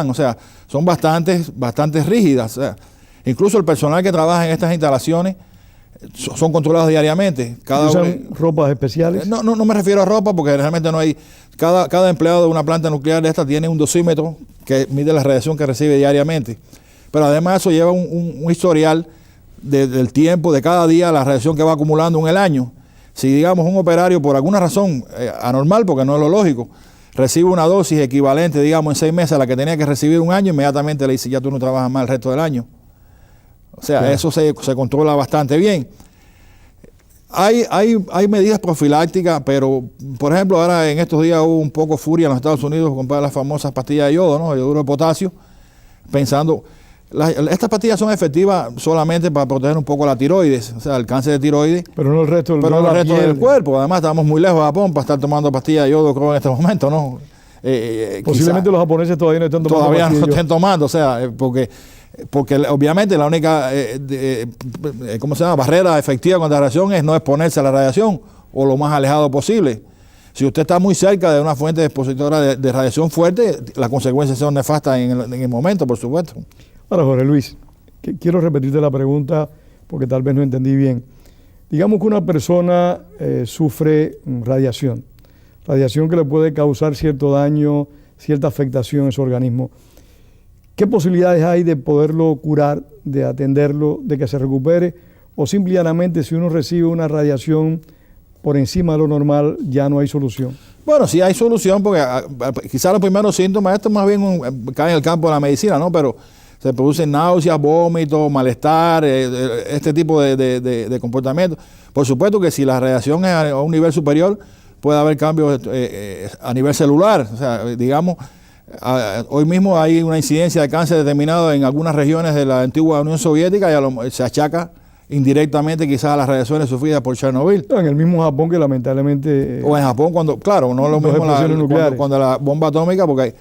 O sea, son bastante rígidas. O sea, incluso el personal que trabaja en estas instalaciones son controlados diariamente. ¿Usan ropas especiales? No me refiero a ropa porque realmente no hay. Cada empleado de una planta nuclear de esta tiene un dosímetro que mide la radiación que recibe diariamente. Pero además eso lleva un historial del tiempo, de cada día, la radiación que va acumulando en el año. Si digamos un operario por alguna razón anormal, porque no es lo lógico, recibe una dosis equivalente, digamos, en 6 meses a la que tenía que recibir un año, inmediatamente le dice, ya tú no trabajas más el resto del año. O sea, claro, eso se controla bastante bien. Hay medidas profilácticas, pero, por ejemplo, ahora en estos días hubo un poco furia en los Estados Unidos con comprar las famosas pastillas de yodo, ¿no? El yoduro de potasio, pensando, estas pastillas son efectivas solamente para proteger un poco la tiroides, o sea, el cáncer de tiroides. Pero no el resto del cuerpo. Además, estamos muy lejos de Japón para estar tomando pastillas de yodo, creo, en este momento, ¿no? Posiblemente los japoneses todavía no estén tomando. Todavía no estén tomando, o sea, porque obviamente la única ¿cómo se llama? Barrera efectiva contra la radiación es no exponerse a la radiación o lo más alejado posible. Si usted está muy cerca de una fuente expositora de radiación fuerte, las consecuencias son nefastas en el momento, por supuesto. Ahora, Jorge Luis, quiero repetirte la pregunta porque tal vez no entendí bien. Digamos que una persona sufre radiación que le puede causar cierto daño, cierta afectación en su organismo. ¿Qué posibilidades hay de poderlo curar, de atenderlo, de que se recupere? O simplemente si uno recibe una radiación por encima de lo normal, ya no hay solución. Bueno, sí hay solución, porque quizás los primeros síntomas, esto más bien cae en el campo de la medicina, ¿no? Pero se producen náuseas, vómitos, malestar, este tipo de comportamiento. Por supuesto que si la radiación es a un nivel superior, puede haber cambios a nivel celular. O sea, digamos, hoy mismo hay una incidencia de cáncer determinado en algunas regiones de la antigua Unión Soviética y se achaca indirectamente quizás a las radiaciones sufridas por Chernobyl. En el mismo Japón que lamentablemente... O en Japón, claro, no es lo mismo cuando la bomba atómica, porque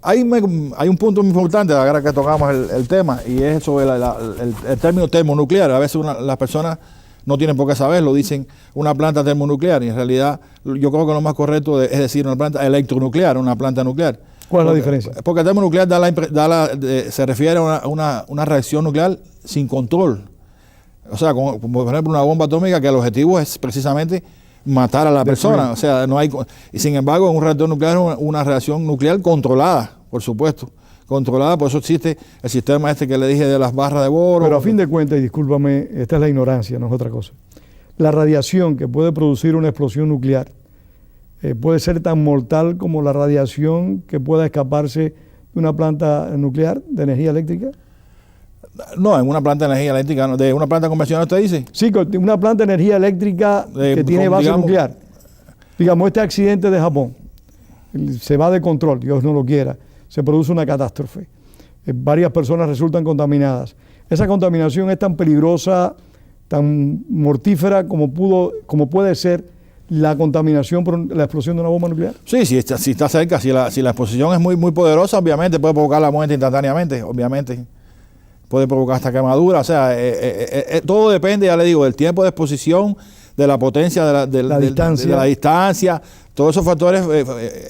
hay un punto muy importante ahora que tocamos el tema, y es sobre el término termonuclear. A veces las personas no tienen por qué saberlo, dicen una planta termonuclear, y en realidad yo creo que lo más correcto es decir una planta electronuclear, una planta nuclear. ¿Cuál es la diferencia? Porque el termonuclear se refiere a una reacción nuclear sin control. O sea, como por ejemplo una bomba atómica que el objetivo es precisamente matar a la persona. O sea, no hay. Y sin embargo, en un reactor nuclear es una reacción nuclear controlada, por supuesto. Controlada, por eso existe el sistema que le dije de las barras de boro. Pero a fin de cuentas, y discúlpame, esta es la ignorancia, no es otra cosa. La radiación que puede producir una explosión nuclear puede ser tan mortal como la radiación que pueda escaparse de una planta nuclear de energía eléctrica. No, en una planta de energía eléctrica, de una planta convencional, ¿usted dice? Sí, una planta de energía eléctrica que tiene base nuclear. Digamos, este accidente de Japón se va de control, Dios no lo quiera, se produce una catástrofe. Varias personas resultan contaminadas. Esa contaminación es tan peligrosa, tan mortífera como puede ser la contaminación por la explosión de una bomba nuclear. Sí, si está cerca, si la exposición es muy poderosa, obviamente puede provocar la muerte instantáneamente, obviamente. Puede provocar hasta quemadura, o sea, todo depende, ya le digo, del tiempo de exposición, de la potencia, de la distancia, todos esos factores,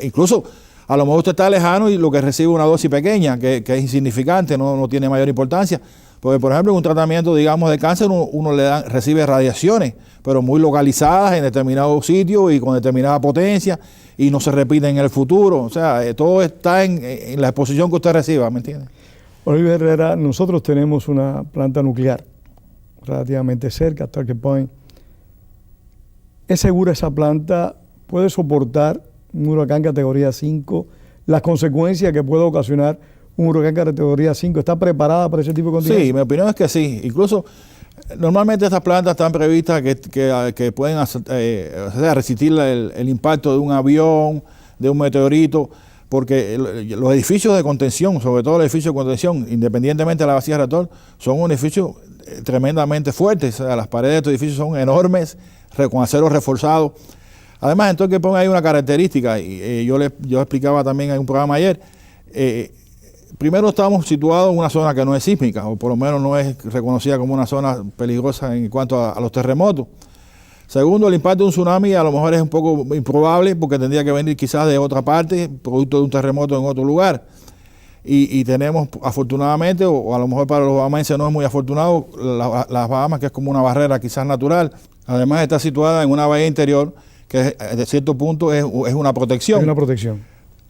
incluso a lo mejor usted está lejano y lo que recibe una dosis pequeña, que es insignificante, no tiene mayor importancia, porque por ejemplo en un tratamiento, digamos, de cáncer, uno recibe radiaciones, pero muy localizadas en determinados sitios y con determinada potencia, y no se repiten en el futuro, o sea, todo está en la exposición que usted reciba, ¿me entiende? Oliver Herrera, nosotros tenemos una planta nuclear relativamente cerca, Turkey Point. ¿Es segura esa planta? ¿Puede soportar un huracán categoría 5? ¿Las consecuencias que puede ocasionar un huracán categoría 5? ¿Está preparada para ese tipo de condiciones? Sí, mi opinión es que sí. Incluso, normalmente estas plantas están previstas que pueden resistir el impacto de un avión, de un meteorito, porque los edificios de contención, sobre todo los edificios de contención, independientemente de la vasija de reactor, son un edificio tremendamente fuertes. O sea, las paredes de estos edificios son enormes, con acero reforzado. Además, entonces que hay una característica, y yo explicaba también en un programa ayer, primero estamos situados en una zona que no es sísmica, o por lo menos no es reconocida como una zona peligrosa en cuanto a los terremotos. Segundo, el impacto de un tsunami a lo mejor es un poco improbable porque tendría que venir quizás de otra parte, producto de un terremoto en otro lugar. y tenemos afortunadamente, o a lo mejor para los bahamenses no es muy afortunado, las Bahamas, que es como una barrera quizás natural, además está situada en una bahía interior que de cierto punto es una protección. Es una protección.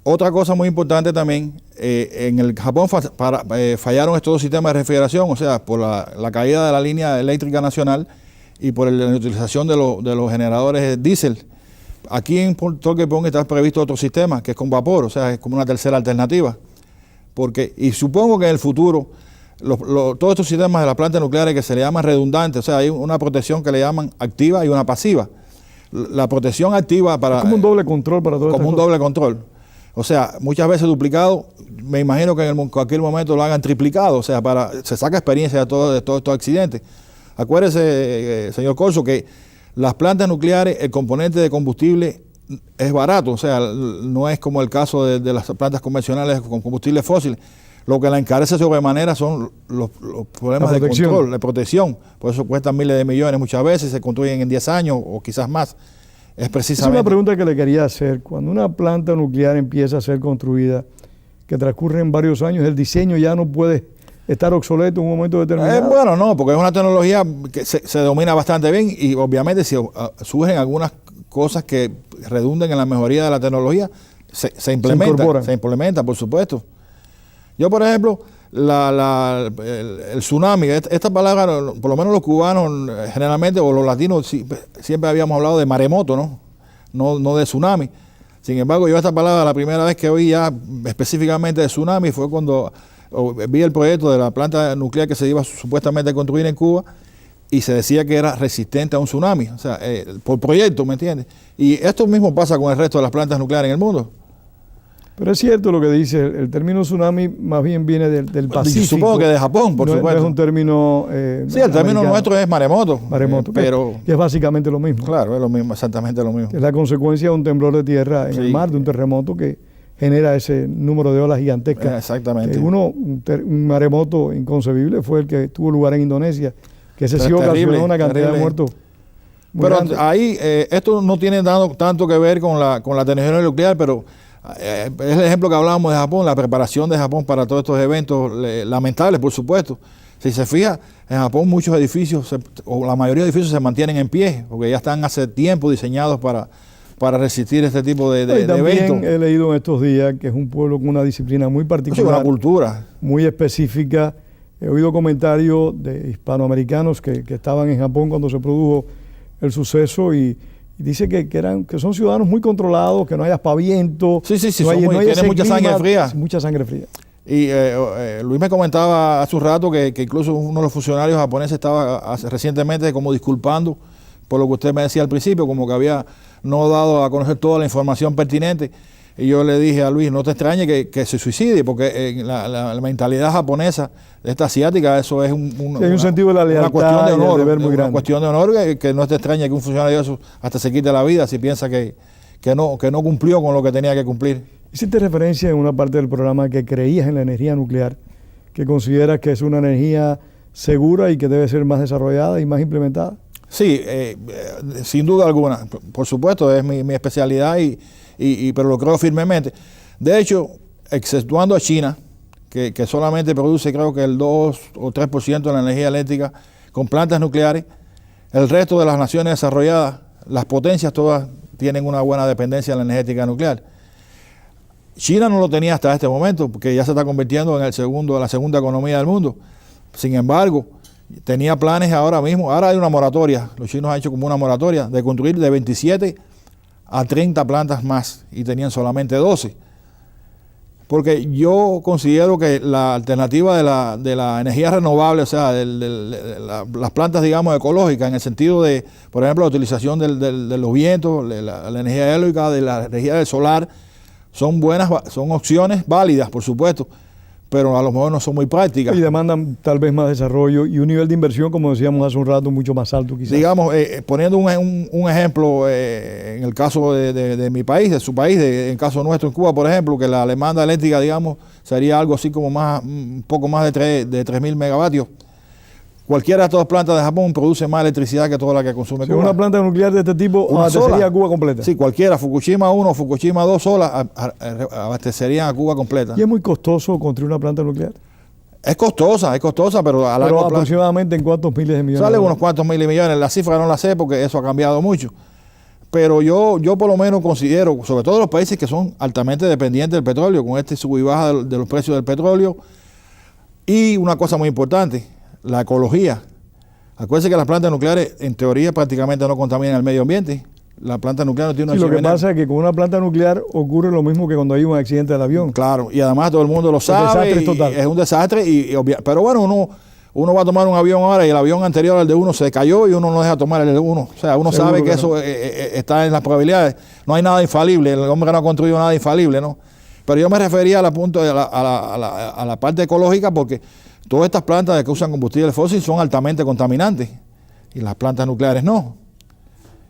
Otra cosa muy importante también, en el Japón fallaron estos dos sistemas de refrigeración, o sea, por la caída de la línea eléctrica nacional y por la utilización de los generadores diésel. Aquí en Torquay Point está previsto otro sistema, que es con vapor, o sea, es como una tercera alternativa. Y supongo que en el futuro, todos estos sistemas de las plantas nucleares que se le llaman redundantes, o sea, hay una protección que le llaman activa y una pasiva. La protección activa para... Es como un doble control para todo esto. Como un doble control. O sea, muchas veces duplicado, me imagino que en cualquier momento lo hagan triplicado, o sea, se saca experiencia de todos estos accidentes. Acuérdese, señor Corso, que las plantas nucleares, el componente de combustible es barato, o sea, no es como el caso de las plantas convencionales con combustibles fósiles. Lo que la encarece sobremanera son los problemas de control, de protección. Por eso cuestan miles de millones muchas veces, se construyen en 10 años o quizás más. Es precisamente... Es una pregunta que le quería hacer. Cuando una planta nuclear empieza a ser construida, que transcurren varios años, el diseño ya no puede estar obsoleto en un momento determinado. Bueno, no, porque es una tecnología que se domina bastante bien y obviamente si surgen algunas cosas que redunden en la mejoría de la tecnología, se implementa, por supuesto. Yo, por ejemplo, el tsunami, esta palabra, por lo menos los cubanos generalmente, o los latinos, siempre habíamos hablado de maremoto, no de tsunami. Sin embargo, yo esta palabra, la primera vez que oí ya específicamente de tsunami fue cuando vi el proyecto de la planta nuclear que se iba supuestamente a construir en Cuba y se decía que era resistente a un tsunami, o sea, por proyecto, ¿me entiendes? Y esto mismo pasa con el resto de las plantas nucleares en el mundo. Pero es cierto lo que dice, el término tsunami más bien viene del Pacífico. Supongo que de Japón, por supuesto. No es un término sí, el término nuestro es maremoto. Pero que es básicamente lo mismo. Claro, es lo mismo, exactamente lo mismo. Es la consecuencia de un temblor de tierra en el mar, de un terremoto que genera ese número de olas gigantescas. Exactamente. Un maremoto inconcebible fue el que tuvo lugar en Indonesia, que ese sí ocasionó una cantidad de muertos. Pero ahí, esto no tiene tanto que ver con la tecnología nuclear, pero es el ejemplo que hablábamos de Japón, la preparación de Japón para todos estos eventos lamentables, por supuesto. Si se fija, en Japón muchos edificios, o la mayoría de edificios se mantienen en pie, porque ya están hace tiempo diseñados para resistir este tipo de eventos. También he leído en estos días que es un pueblo con una disciplina muy particular. Una cultura. Muy específica. He oído comentarios de hispanoamericanos que estaban en Japón cuando se produjo el suceso y dice que son ciudadanos muy controlados, que no hay aspaviento. Sí, tienen mucha sangre fría. Mucha sangre fría. Y Luis me comentaba hace un rato que incluso uno de los funcionarios japoneses estaba recientemente como disculpando por lo que usted me decía al principio, como que había no dado a conocer toda la información pertinente. Y yo le dije a Luis, no te extrañe que se suicide, porque en la mentalidad japonesa, esta asiática, eso es un sentido de la lealtad, una cuestión de honor, deber muy grande. Una cuestión de honor que no te extrañe que un funcionario de eso hasta se quite la vida si piensa que no cumplió con lo que tenía que cumplir. Hiciste referencia en una parte del programa que creías en la energía nuclear, que consideras que es una energía segura y que debe ser más desarrollada y más implementada. Sí, sin duda alguna. Por supuesto, es mi especialidad pero lo creo firmemente. De hecho, exceptuando a China, que solamente produce creo que el 2 o 3% de la energía eléctrica con plantas nucleares, el resto de las naciones desarrolladas, las potencias todas tienen una buena dependencia de la energética nuclear. China no lo tenía hasta este momento, porque ya se está convirtiendo en la segunda economía del mundo. Sin embargo, tenía planes ahora mismo, ahora hay una moratoria, los chinos han hecho como una moratoria de construir de 27 a 30 plantas más y tenían solamente 12. Porque yo considero que la alternativa de la energía renovable, o sea, las plantas, digamos, ecológicas, en el sentido de, por ejemplo, la utilización de los vientos, la energía eólica, de la energía del solar, son buenas, son opciones válidas, por supuesto, pero a lo mejor no son muy prácticas. Y demandan tal vez más desarrollo y un nivel de inversión, como decíamos hace un rato, mucho más alto quizás. Digamos, poniendo un ejemplo, en el caso de mi país, de su país, en el caso nuestro en Cuba, por ejemplo, que la demanda eléctrica, digamos, sería algo así como un poco más de 3.000 megavatios. Cualquiera de estas dos plantas de Japón produce más electricidad que toda la que consume Cuba. Una planta nuclear de este tipo abastecería a Cuba completa. Sí, cualquiera, Fukushima 1, Fukushima 2 solas abastecerían a Cuba completa. ¿Y es muy costoso construir una planta nuclear? Es costosa, pero a largo plazo. ¿Aproximadamente en cuántos miles de millones? Sale unos cuantos miles de millones. La cifra no la sé porque eso ha cambiado mucho. Pero yo por lo menos considero, sobre todo los países que son altamente dependientes del petróleo, con este sub y baja de los precios del petróleo, y una cosa muy importante, la ecología. Acuérdense que las plantas nucleares en teoría prácticamente no contaminan el medio ambiente. La planta nuclear no tiene una lo que pasa es que con una planta nuclear ocurre lo mismo que cuando hay un accidente del avión. Claro, y además todo el mundo lo sabe. Desastre total. Es un desastre, pero bueno, uno va a tomar un avión ahora y el avión anterior al de uno se cayó y uno no deja tomar el de uno. O sea, uno Seguro sabe que no. eso está en las probabilidades. No hay nada infalible, el hombre no ha construido nada infalible, ¿no? Pero yo me refería a la parte ecológica porque todas estas plantas que usan combustible fósil son altamente contaminantes y las plantas nucleares no.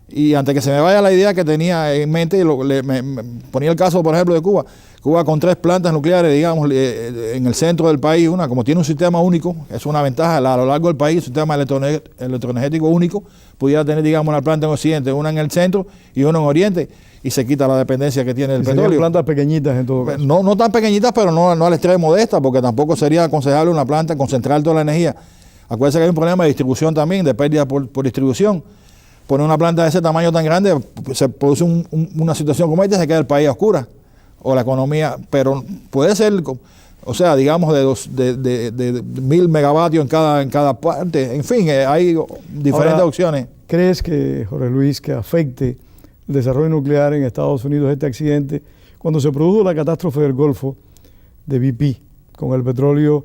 Y antes que se me vaya la idea que tenía en mente, me ponía el caso, por ejemplo, de Cuba. Cuba con 3 plantas nucleares, digamos, en el centro del país, una, como tiene un sistema único, es una ventaja, a lo largo del país, un sistema electroenergético único, pudiera tener, digamos, una planta en Occidente, una en el centro y una en Oriente, y se quita la dependencia que tiene el petróleo. Plantas pequeñitas en todo caso. No tan pequeñitas, pero no al extremo de esta, porque tampoco sería aconsejable una planta concentrar toda la energía. Acuérdense que hay un problema de distribución también, de pérdida por distribución. Poner una planta de ese tamaño tan grande, se produce una situación como esta, se queda el país a oscuras, o la economía, pero puede ser, o sea, digamos de 1000 megavatios en cada parte, en fin, hay diferentes opciones. ¿Crees que, Jorge Luis, que afecte el desarrollo nuclear en Estados Unidos este accidente? Cuando se produjo la catástrofe del Golfo de BP con el petróleo,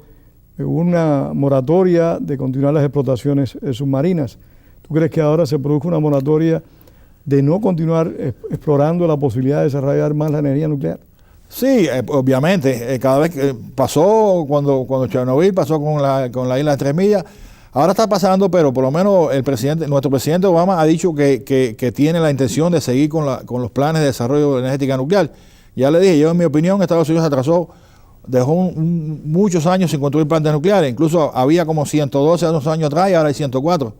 hubo una moratoria de continuar las explotaciones submarinas. ¿Tú crees que ahora se produzca una moratoria de no continuar explorando la posibilidad de desarrollar más la energía nuclear? Sí, obviamente. Cada vez que pasó, cuando Chernobyl pasó con la isla de 3 millas, ahora está pasando, pero por lo menos nuestro presidente Obama ha dicho que tiene la intención de seguir con los planes de desarrollo de energética nuclear. Ya le dije, yo en mi opinión, Estados Unidos se atrasó, dejó muchos años sin construir plantas nucleares. Incluso había como 112 hace unos años atrás y ahora hay 104.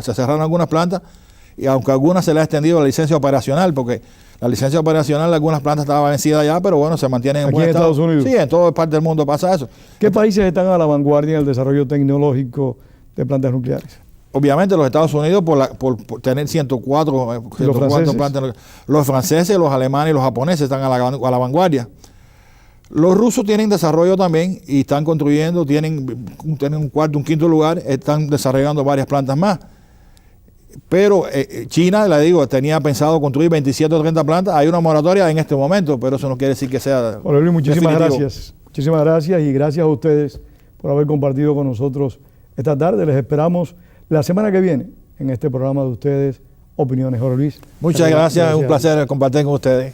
Se cerraron algunas plantas y aunque a algunas se le ha extendido la licencia operacional, porque la licencia operacional de algunas plantas estaba vencida ya, pero bueno, se mantienen en buen estado. ¿Aquí en Estados Unidos? Sí, en toda parte del mundo pasa eso. ¿Qué países están a la vanguardia en el desarrollo tecnológico de plantas nucleares? Obviamente los Estados Unidos por tener 104 plantas. Los franceses, los alemanes y los japoneses están a la vanguardia. Los rusos tienen desarrollo también y están construyendo, tienen un cuarto, un quinto lugar, están desarrollando varias plantas más. Pero China, le digo, tenía pensado construir 27 o 30 plantas. Hay una moratoria en este momento, pero eso no quiere decir que sea Jorge Luis, muchísimas definitivo. gracias. Muchísimas gracias y gracias a ustedes por haber compartido con nosotros esta tarde. Les esperamos la semana que viene en este programa de ustedes, Opiniones. Jorge Luis. Muchas gracias, un placer compartir con ustedes.